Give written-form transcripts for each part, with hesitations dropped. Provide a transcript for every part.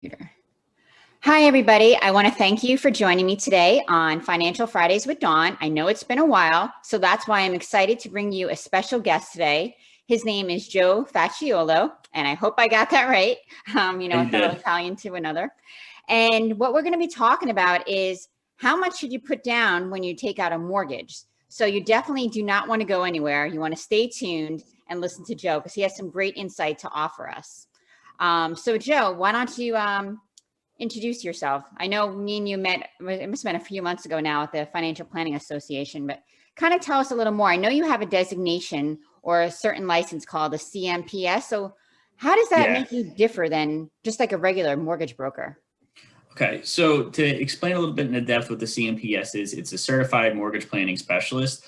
Computer. Hi, everybody. I want to thank you for joining me today on Financial Fridays with Dawn. I know it's been a while, so that's why I'm excited to bring you a special guest today. His name is Joe Facciolo, and I hope I got that right. A fellow Italian to another. And what we're going to be talking about is how much should you put down when you take out a mortgage? So you definitely do not want to go anywhere. You want to stay tuned and listen to Joe because he has some great insight to offer us. So Joe, why don't you introduce yourself? I know me and you met, it must have been a few months ago now at the Financial Planning Association, but kind of tell us a little more. I know you have a designation or a certain license called a CMPS. So how does that make you differ than just like a regular mortgage broker? Okay, so to explain a little bit in depth what the CMPS is, it's a Certified Mortgage Planning Specialist.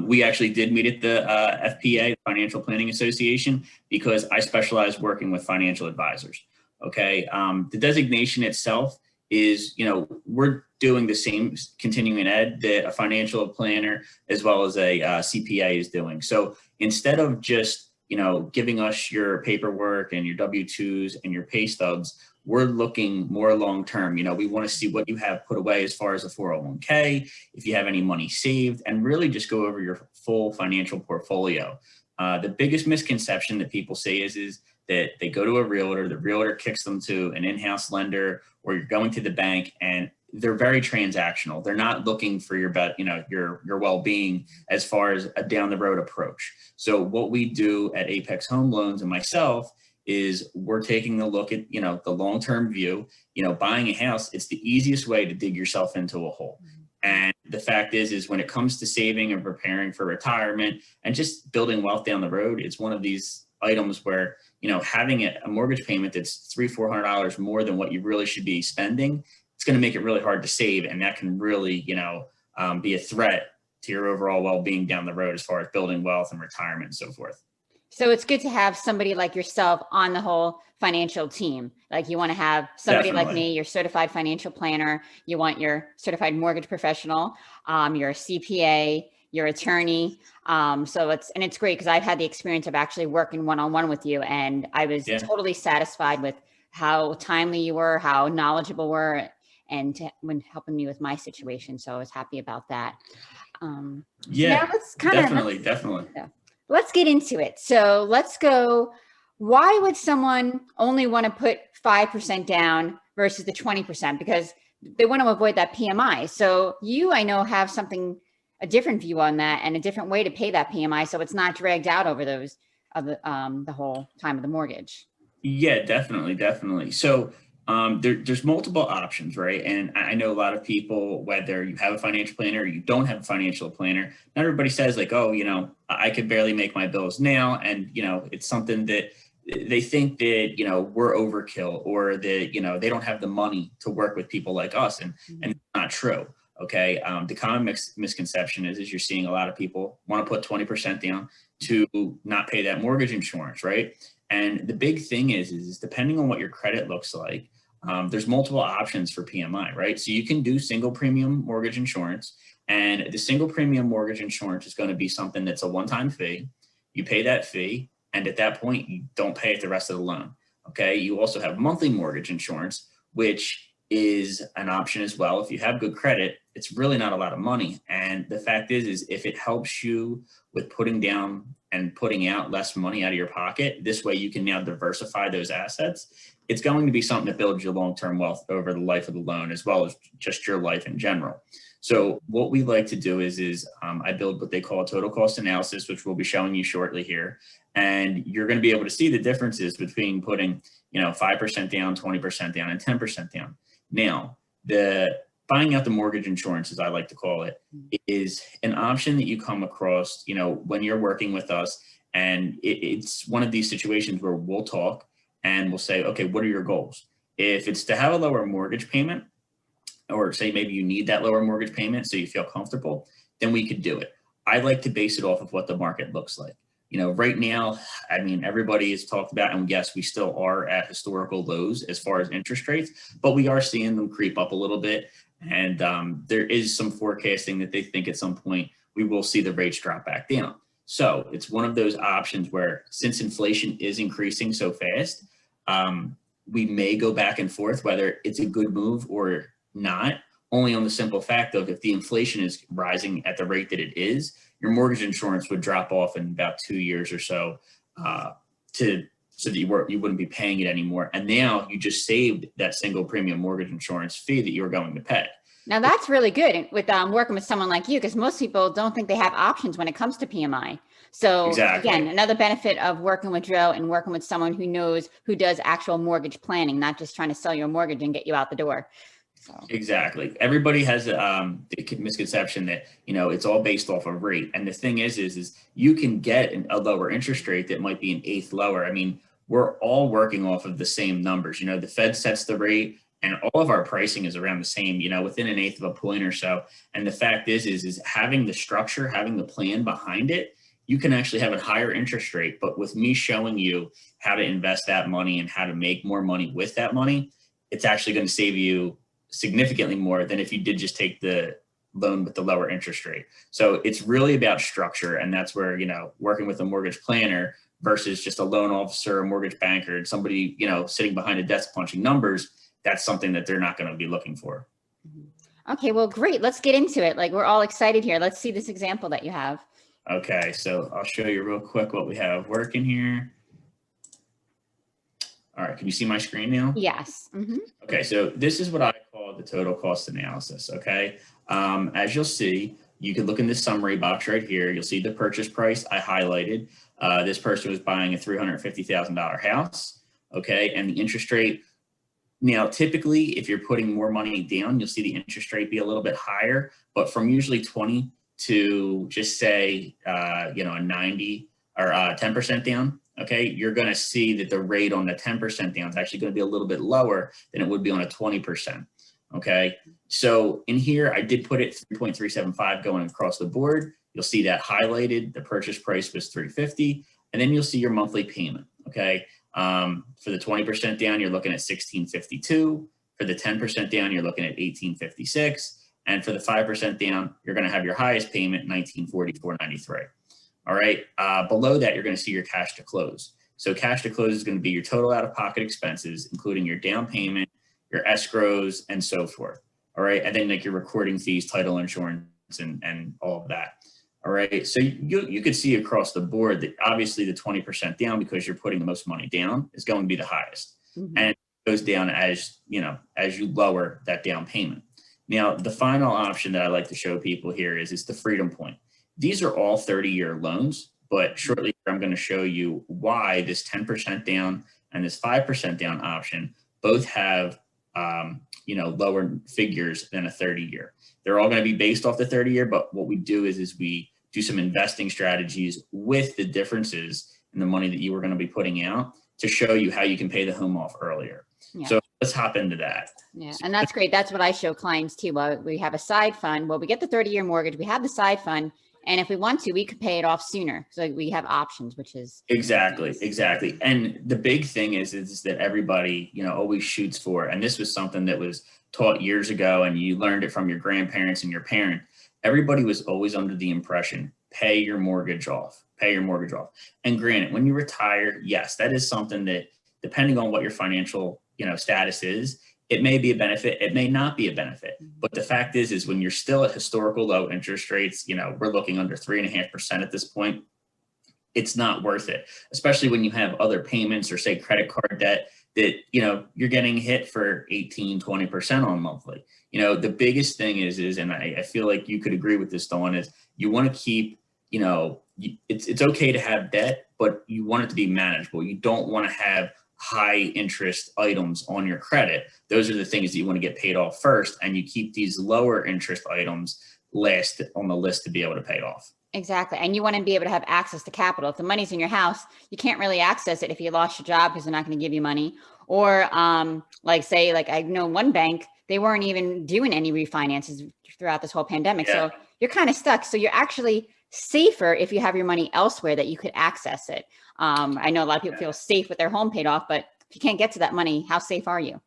We actually did meet at the FPA, the Financial Planning Association, because I specialize working with financial advisors. Okay, the designation itself is, we're doing the same continuing ed that a financial planner as well as a CPA is doing. So instead of just, giving us your paperwork and your W-2s and your pay stubs, we're looking more long-term. We want to see what you have put away as far as a 401k, if you have any money saved, and really just go over your full financial portfolio. The biggest misconception that people say is that they go to a realtor, the realtor kicks them to an in-house lender, or you're going to the bank, and they're very transactional. They're not looking for your well-being as far as a down the road approach. So what we do at Apex Home Loans and myself is we're taking a look at, the long-term view. Buying a house, it's the easiest way to dig yourself into a hole. And the fact is when it comes to saving and preparing for retirement and just building wealth down the road, it's one of these items where, having a mortgage payment that's $300-400 more than what you really should be spending, it's going to make it really hard to save. And that can really, be a threat to your overall well-being down the road as far as building wealth and retirement and so forth. So it's good to have somebody like yourself on the whole financial team. Like you want to have somebody like me, your certified financial planner, you want your certified mortgage professional, your CPA, your attorney. It's great because I've had the experience of actually working one-on-one with you, and I was totally satisfied with how timely you were, how knowledgeable you were, and when helping me with my situation. So I was happy about that. Definitely. Let's get into it. So let's go. Why would someone only want to put 5% down versus the 20%? Because they want to avoid that PMI. So I know, have a different view on that and a different way to pay that PMI. So it's not dragged out over the whole time of the mortgage. Yeah, definitely. So there's multiple options, right? And I know a lot of people, whether you have a financial planner or you don't have a financial planner, not everybody says like, oh, I could barely make my bills now. And, it's something that they think that, we're overkill, or that, they don't have the money to work with people like us. And it's not true. Okay. The common misconception is you're seeing a lot of people want to put 20% down to not pay that mortgage insurance, right? And the big thing is depending on what your credit looks like, there's multiple options for PMI, right? So you can do single premium mortgage insurance, and the single premium mortgage insurance is going to be something that's a one-time fee. You pay that fee, and at that point, you don't pay it the rest of the loan. Okay. You also have monthly mortgage insurance, which is an option as well. If you have good credit, it's really not a lot of money. And the fact is if it helps you with putting down and putting out less money out of your pocket, this way you can now diversify those assets. It's going to be something that builds your long-term wealth over the life of the loan, as well as just your life in general. So what we like to do is I build what they call a total cost analysis, which we'll be showing you shortly here. And you're going to be able to see the differences between putting, 5% down, 20% down, and 10% down. Now, the buying out the mortgage insurance, as I like to call it, is an option that you come across, when you're working with us. And it's one of these situations where we'll talk and we'll say, okay, what are your goals? If it's to have a lower mortgage payment, or say maybe you need that lower mortgage payment so you feel comfortable, then we could do it. I like to base it off of what the market looks like. Right now, everybody has talked about, and yes, we still are at historical lows as far as interest rates, but we are seeing them creep up a little bit. And there is some forecasting that they think at some point we will see the rates drop back down. So it's one of those options where, since inflation is increasing so fast, we may go back and forth whether it's a good move or not, only on the simple fact of if the inflation is rising at the rate that it is, your mortgage insurance would drop off in about 2 years or so, so that you wouldn't be paying it anymore. And now you just saved that single premium mortgage insurance fee that you were going to pay. Now that's really good with working with someone like you, because most people don't think they have options when it comes to PMI. So Exactly. again, another benefit of working with Joe and working with someone who knows, who does actual mortgage planning, not just trying to sell you a mortgage and get you out the door. So. Exactly. Everybody has the misconception that, it's all based off of rate. And the thing is you can get a lower interest rate that might be an eighth lower. I mean, we're all working off of the same numbers. The Fed sets the rate and all of our pricing is around the same, within an eighth of a point or so. And the fact is having the structure, having the plan behind it, you can actually have a higher interest rate. But with me showing you how to invest that money and how to make more money with that money, it's actually going to save you significantly more than if you did just take the loan with the lower interest rate. So it's really about structure. And that's where, working with a mortgage planner versus just a loan officer, a mortgage banker, and somebody, sitting behind a desk punching numbers, that's something that they're not going to be looking for. Okay, well, great. Let's get into it. Like, we're all excited here. Let's see this example that you have. Okay, so I'll show you real quick what we have working here. All right, can you see my screen now? Yes. Mm-hmm. Okay, so this is what I call the total cost analysis, okay? As you'll see, you can look in this summary box right here. You'll see the purchase price I highlighted. This person was buying a $350,000 house, okay? And the interest rate, now typically if you're putting more money down, you'll see the interest rate be a little bit higher, but from usually 20 to just say, a 90 or 10% down, okay, you're going to see that the rate on the 10% down is actually going to be a little bit lower than it would be on a 20%. Okay, so in here, I did put it 3.375 going across the board. You'll see that highlighted. The purchase price was $350, and then you'll see your monthly payment. Okay, for the 20% down, you're looking at $1,652. For the 10% down, you're looking at $1,856, and for the 5% down, you're going to have your highest payment, $1,944.93. All right, below that, you're going to see your cash to close. So cash to close is going to be your total out-of-pocket expenses, including your down payment, your escrows, and so forth. All right, and then like your recording fees, title insurance, and all of that. All right, so you could see across the board that obviously the 20% down, because you're putting the most money down, is going to be the highest. Mm-hmm. And it goes down as you lower that down payment. Now, the final option that I like to show people here is the freedom point. These are all 30-year loans, but shortly I'm going to show you why this 10% down and this 5% down option both have lower figures than a 30-year. They're all going to be based off the 30-year, but what we do is we do some investing strategies with the differences in the money that you were going to be putting out to show you how you can pay the home off earlier. Yeah. So let's hop into that. Yeah, and that's great. That's what I show clients too. Well, we have a side fund. Well, we get the 30-year mortgage. We have the side fund. And if we want to, we could pay it off sooner. So we have options, which is exactly. And the big thing is that everybody, always shoots for, and this was something that was taught years ago, and you learned it from your grandparents and your parent. Everybody was always under the impression, pay your mortgage off. And granted, when you retire, yes, that is something that, depending on what your financial, status is, it may be a benefit, it may not be a benefit. But the fact is when you're still at historical low interest rates, we're looking under 3.5% at this point, it's not worth it, especially when you have other payments or say credit card debt that, you're getting hit for 18, 20% on monthly. The biggest thing is, and I feel like you could agree with this, Dawn, is you want to keep, it's okay to have debt, but you want it to be manageable. You don't want to have high interest items on your credit. Those are the things that you want to get paid off first, and you keep these lower interest items last on the list to be able to pay off. Exactly. And you want to be able to have access to capital. If the money's in your house, you can't really access it if you lost your job because they're not going to give you money. Or like I know one bank, they weren't even doing any refinances throughout this whole pandemic. Yeah. So you're kind of stuck. So you're actually safer if you have your money elsewhere that you could access it. I know a lot of people feel safe with their home paid off, but if you can't get to that money, how safe are you?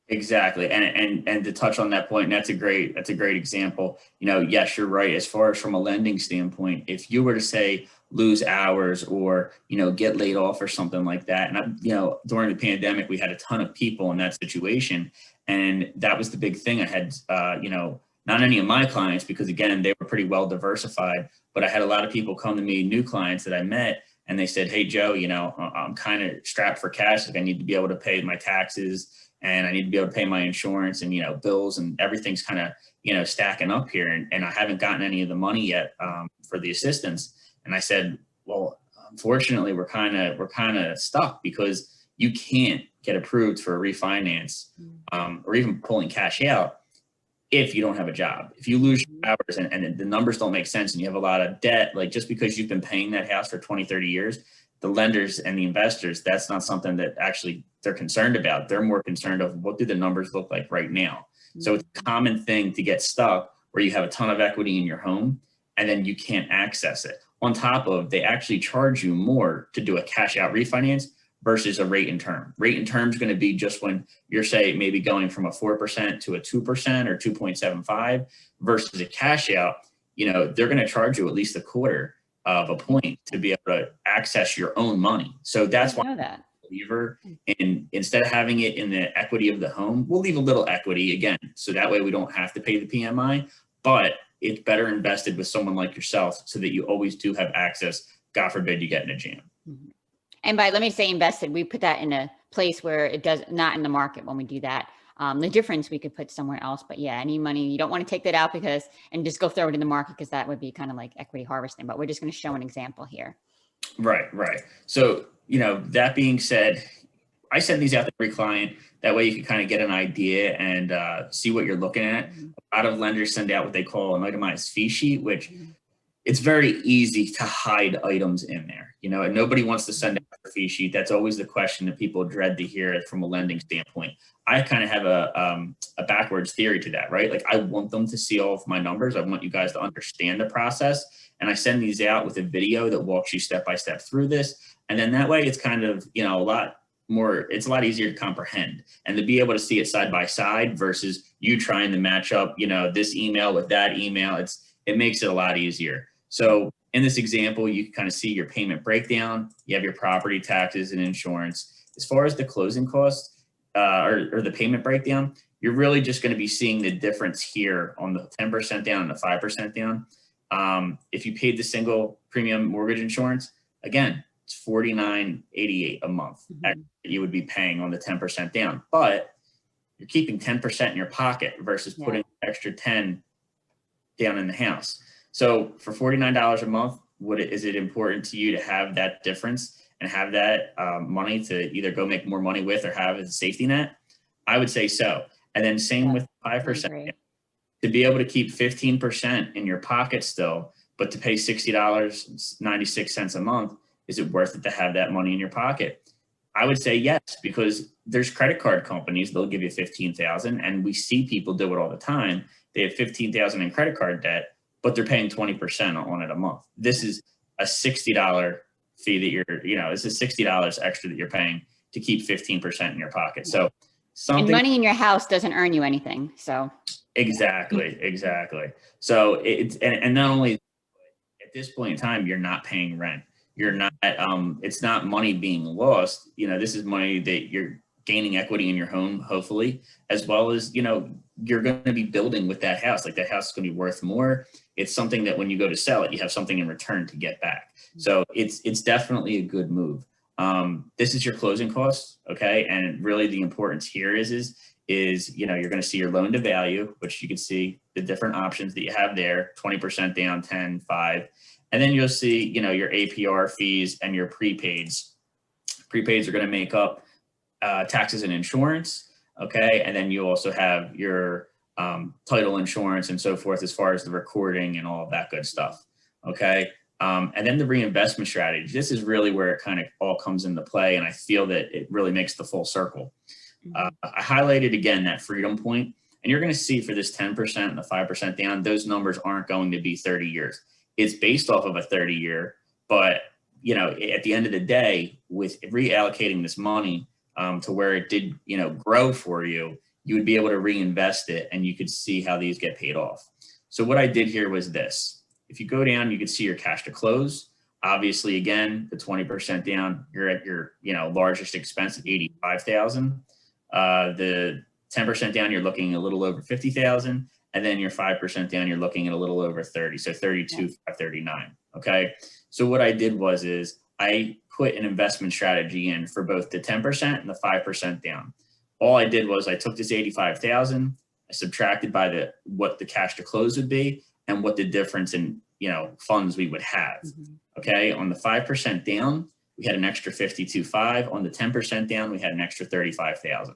Exactly. And to touch on that point, and that's a great example. Yes, you're right. As far as from a lending standpoint, if you were to say lose hours or, get laid off or something like that. And, during the pandemic, we had a ton of people in that situation. And that was the big thing. I had, not any of my clients, because again, they were pretty well diversified, but I had a lot of people come to me, new clients that I met, and they said, "Hey, Joe, I'm kind of strapped for cash. Like I need to be able to pay my taxes and I need to be able to pay my insurance and, bills, and everything's kind of, stacking up here. And I haven't gotten any of the money yet for the assistance." And I said, "Well, unfortunately, we're kind of stuck because you can't get approved for a refinance or even pulling cash out if you don't have a job. If you lose your hours and the numbers don't make sense and you have a lot of debt, like just because you've been paying that house for 20, 30 years, the lenders and the investors, that's not something that actually they're concerned about. They're more concerned of what do the numbers look like right now." So it's a common thing to get stuck where you have a ton of equity in your home and then you can't access it. On top of, they actually charge you more to do a cash out refinance versus a rate and term. Rate and term is going to be just when you're, say, maybe going from a 4% to a 2% or 2.75 versus a cash out, they're going to charge you at least a quarter of a point to be able to access your own money. So that's why I'm a believer in, instead of having it in the equity of the home, we'll leave a little equity again. So that way we don't have to pay the PMI, but it's better invested with someone like yourself so that you always do have access. God forbid you get in a jam. And let me say invested, we put that in a place where it does not in the market when we do that. The difference we could put somewhere else, but yeah, any money, you don't want to take that out and just go throw it in the market because that would be kind of like equity harvesting, but we're just going to show an example here. Right. So, that being said, I send these out to every client. That way you can kind of get an idea and see what you're looking at. A lot of lenders send out what they call an itemized fee sheet, which it's very easy to hide items in there, and nobody wants to send out a fee sheet. That's always the question that people dread to hear from a lending standpoint. I kind of have a backwards theory to that, right? Like I want them to see all of my numbers. I want you guys to understand the process. And I send these out with a video that walks you step by step through this. And then that way it's kind of, a lot more, it's a lot easier to comprehend and to be able to see it side by side versus you trying to match up, this email with that email. It makes it a lot easier. So in this example, you can kind of see your payment breakdown. You have your property taxes and insurance. As far as the closing costs or the payment breakdown, you're really just going to be seeing the difference here on the 10% down and the 5% down. If you paid the single premium mortgage insurance, again, it's $49.88 a month that you would be paying on the 10% down, but you're keeping 10% in your pocket versus putting extra 10 down in the house. So for $49 a month, is it important to you to have that difference and have that money to either go make more money with or have as a safety net? I would say so. And then same with 5%. To be able to keep 15% in your pocket still, but to pay $60.96 a month, is it worth it to have that money in your pocket? I would say yes, because there's credit card companies, they'll give you $15,000, and we see people do it all the time. They have $15,000 in credit card debt, but they're paying 20% on it a month. This is a $60 fee that it's a $60 extra that you're paying to keep 15% in your pocket. So and money in your house doesn't earn you anything. So Exactly. So and not only at this point in time, you're not paying rent. You're not, it's not money being lost. This is money that you're gaining equity in your home, hopefully, as well as, you're going to be building with that house. Like that house is going to be worth more. It's something that when you go to sell it, you have something in return to get back. So it's definitely a good move. This is your closing costs. Okay. And really the importance here is you're going to see your loan to value, which you can see the different options that you have there, 20% down, 10, 5. And then you'll see, your APR fees and your prepaids. Prepaids are going to make up taxes and insurance. Okay. And then you also have your title insurance and so forth, as far as the recording and all of that good stuff. Okay. And then the reinvestment strategy. This is really where it kind of all comes into play. And I feel that it really makes the full circle. I highlighted again that freedom point, and you're going to see for this 10% and the 5% down, those numbers aren't going to be 30 years. It's based off of a 30-year, but at the end of the day, with reallocating this money to where it did, grow for you, you would be able to reinvest it and you could see how these get paid off. So what I did here was this. If you go down, you can see your cash to close. Obviously, again, the 20% down, you're at your, largest expense at 85,000. The 10% down, you're looking a little over 50,000. And then your 5% down, you're looking at a little over 30. So 32,539. Okay. So what I did is I put an investment strategy in for both the 10% and the 5% down. All I did was I took this 85,000, I subtracted by what the cash to close would be and what the difference in, funds we would have. Okay. On the 5% down, we had an extra 52.5. On the 10% down, we had an extra 35,000.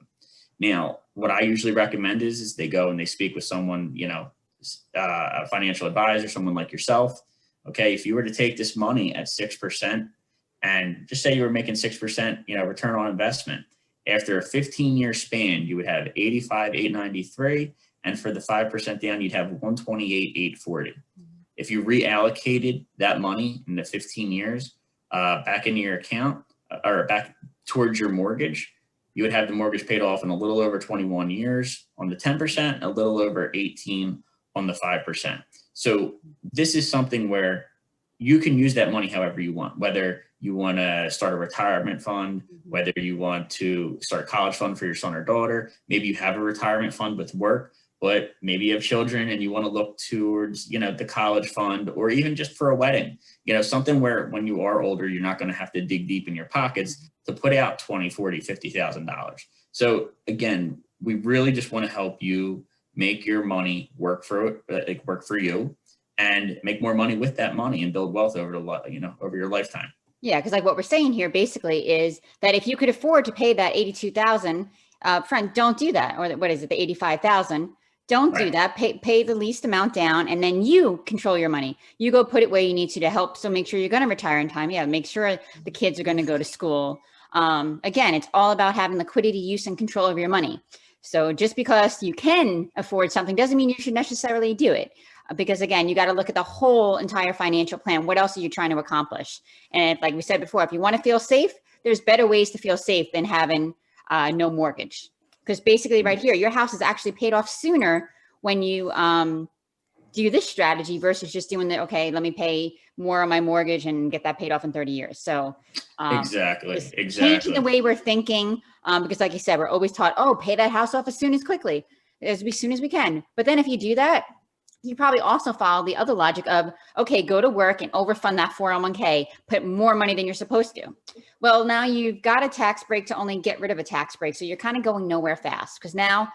Now, what I usually recommend is they go and they speak with someone, a financial advisor, someone like yourself. Okay. If you were to take this money at 6% and just say you were making 6%, return on investment, after a 15-year span, you would have 85,893. And for the 5% down, you'd have 128,840. If you reallocated that money in the 15 years back into your account or back towards your mortgage, you would have the mortgage paid off in a little over 21 years on the 10%, a little over 18 on the 5%. So this is something where you can use that money however you want, whether you want to start a retirement fund, whether you want to start a college fund for your son or daughter. Maybe you have a retirement fund with work, but maybe you have children and you want to look towards, the college fund, or even just for a wedding, something where when you are older, you're not going to have to dig deep in your pockets to put out $20,000, $40,000, $50,000. So again, we really just want to help you make your money work for you and make more money with that money and build wealth over your lifetime. Yeah, because like what we're saying here basically is that if you could afford to pay that 82,000 front, don't do that. Or what is it, the 85,000? Don't do that. Pay the least amount down, and then you control your money. You go put it where you need to help. So make sure you're going to retire in time. Yeah, make sure the kids are going to go to school. Again, it's all about having liquidity, use, and control over your money. So just because you can afford something doesn't mean you should necessarily do it. Because again, you got to look at the whole entire financial plan. What else are you trying to accomplish? And like we said before, if you want to feel safe, there's better ways to feel safe than having no mortgage. Because basically right here, your house is actually paid off sooner when you do this strategy versus just doing okay, let me pay more on my mortgage and get that paid off in 30 years. So exactly. Changing the way we're thinking, because like you said, we're always taught, pay that house off as soon as we can. But then if you do that, you probably also follow the other logic of, okay, go to work and overfund that 401k, put more money than you're supposed to. Well, now you've got a tax break to only get rid of a tax break. So you're kind of going nowhere fast, because now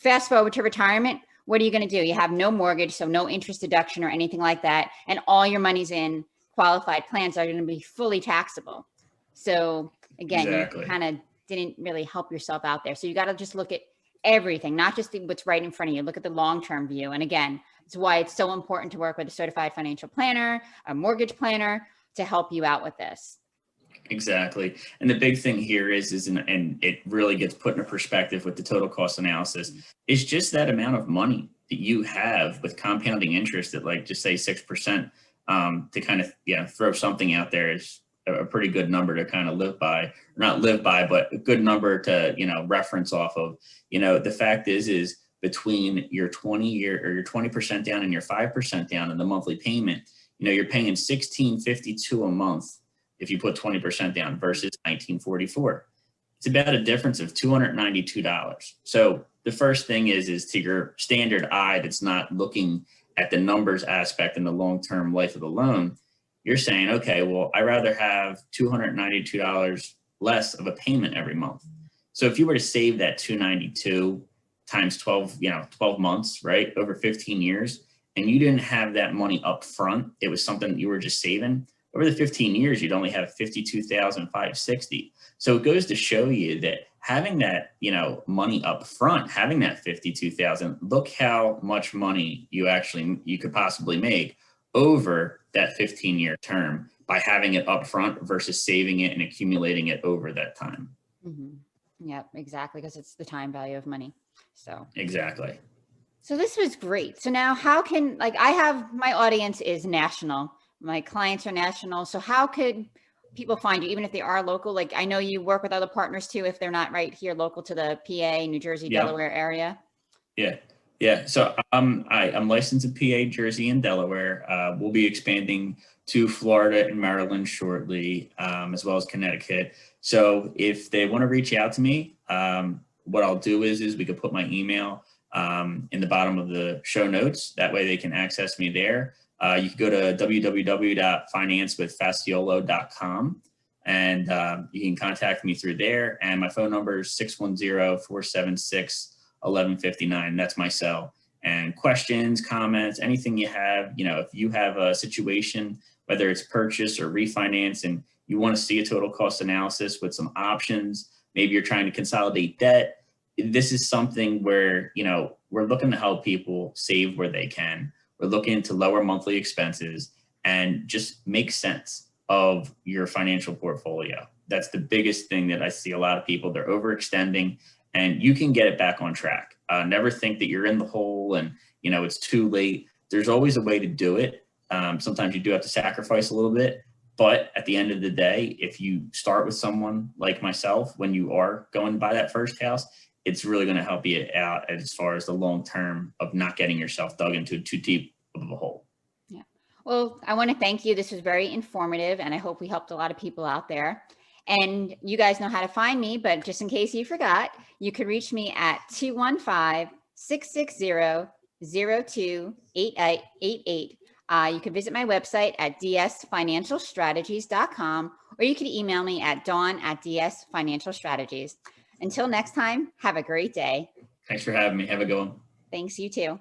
fast forward to retirement, what are you going to do? You have no mortgage, so no interest deduction or anything like that. And all your money's in qualified plans that are going to be fully taxable. So again, you kind of didn't really help yourself out there. So you got to just look at everything, not just what's right in front of you. Look at the long-term view. And again, it's why it's so important to work with a certified financial planner, a mortgage planner, to help you out with this. Exactly. And the big thing here and it really gets put into perspective with the total cost analysis, is just that amount of money that you have with compounding interest at, like, just say 6%, to kind of, throw something out there is a pretty good number to kind of live by, or not live by, but a good number to, reference off of. The fact is between your 20-year or your 20% down and your 5% down in the monthly payment, you're paying $1,652 a month if you put 20% down versus $1,944. It's about a difference of $292. So the first thing is to your standard eye that's not looking at the numbers aspect and the long-term life of the loan, you're saying, okay, well, I'd rather have $292 less of a payment every month. So if you were to save that $292 times 12 months, right, over 15 years, and you didn't have that money up front, it was something you were just saving, over the 15 years, you'd only have $52,560. So it goes to show you that having that, money up front, having that $52,000, look how much money you could possibly make over that 15-year term by having it up front versus saving it and accumulating it over that time. Mm-hmm. Yep, exactly, because it's the time value of money. So exactly. So this was great. So now how I have, my audience is national. My clients are national. So how could people find you, even if they are local? Like, I know you work with other partners too, if they're not right here local to the PA, New Jersey, Yeah. Delaware area. Yeah. Yeah. So I'm licensed in PA, Jersey, and Delaware. We'll be expanding to Florida and Maryland shortly, as well as Connecticut. So if they want to reach out to me, what I'll do is we could put my email in the bottom of the show notes. That way they can access me there. You can go to www.financewithfacciolo.com and you can contact me through there. And my phone number is 610-476-1159. That's my cell. And questions, comments, anything you have, if you have a situation, whether it's purchase or refinance, and you want to see a total cost analysis with some options, maybe you're trying to consolidate debt. This is something where, we're looking to help people save where they can. We're looking to lower monthly expenses and just make sense of your financial portfolio. That's the biggest thing that I see a lot of people, they're overextending, and you can get it back on track. Never think that you're in the hole and, it's too late. There's always a way to do it. Sometimes you do have to sacrifice a little bit, but at the end of the day, if you start with someone like myself, when you are going to buy that first house, it's really going to help you out as far as the long term of not getting yourself dug into too deep of a hole. Yeah. Well, I want to thank you. This was very informative, and I hope we helped a lot of people out there. And you guys know how to find me, but just in case you forgot, you could reach me at 215-660-0288. You can visit my website at dsfinancialstrategies.com, or you can email me at dawn@dsfinancialstrategies. Until next time, have a great day. Thanks for having me. Have a good one. Thanks, you too.